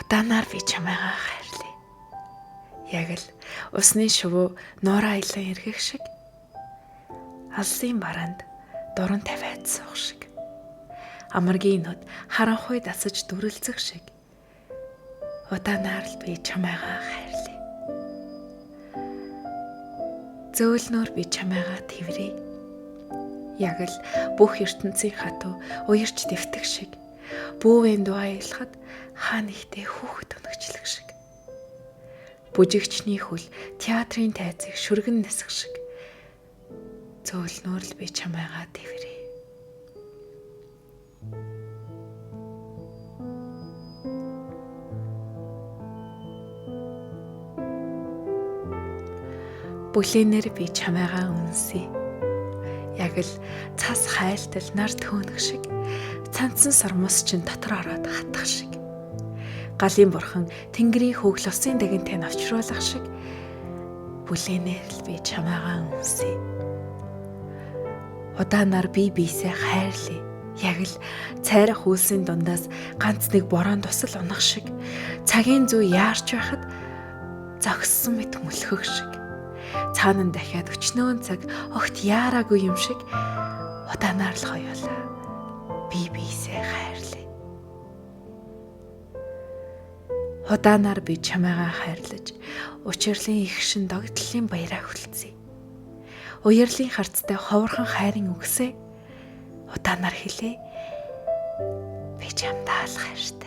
Удаанаар би чамайгаа хайрлая. Яг л усны шувуу нуураа аялан эргэх шиг, алсын бараанд дуран тавиад суух шиг, амаргийн нүд харанхуй дасаж дүрэлзэх шиг удаанаар л би чамайгаа хайрлая. Зөөлнөөр би чамайгаа тэврээ. Яг л бүх ертөнцийн хатуу уярч дэвтэх шиг, бүүвэн дуу аялахад хаа нэгтээ хүүхэд өнөгчлөх шиг, бүжигчний хөл театрын тайзыг шүргэн нисэх шиг зөөлнөөр л би чамайгаа тэврээ. Бүлээнээр би чамайгаа үнсэе. Яг л цас хайлтал нар төөнөх шиг, цанцсан сармус чин дотор ороод хатах шиг, галын бурхан тэнгэрийн хөвгөл усын дэгэнтэй навчруулах шиг бүлээнээр л би чамайгаа үнсэе. Удаанаар би биесээ хайрлая. Яг л цайрах үйлсийн дундаас ганц нэг борон тусал унах шиг, цагийн зүй яарч байхад зогссон мэт мөлхөх шиг, цаана нь дахиад өчнөөн цаг огт яараагүй юм шиг удаанаар л хоёулаа би биесээ хайрлая. Удаанаар би чамайгаа хайрлаж, учирлын их шин догтлын баяраа хүлцье. Уярлын харцтай ховорхон хайрын үгсээ удаанаар хэлээ. Би чамдаа л хайртай.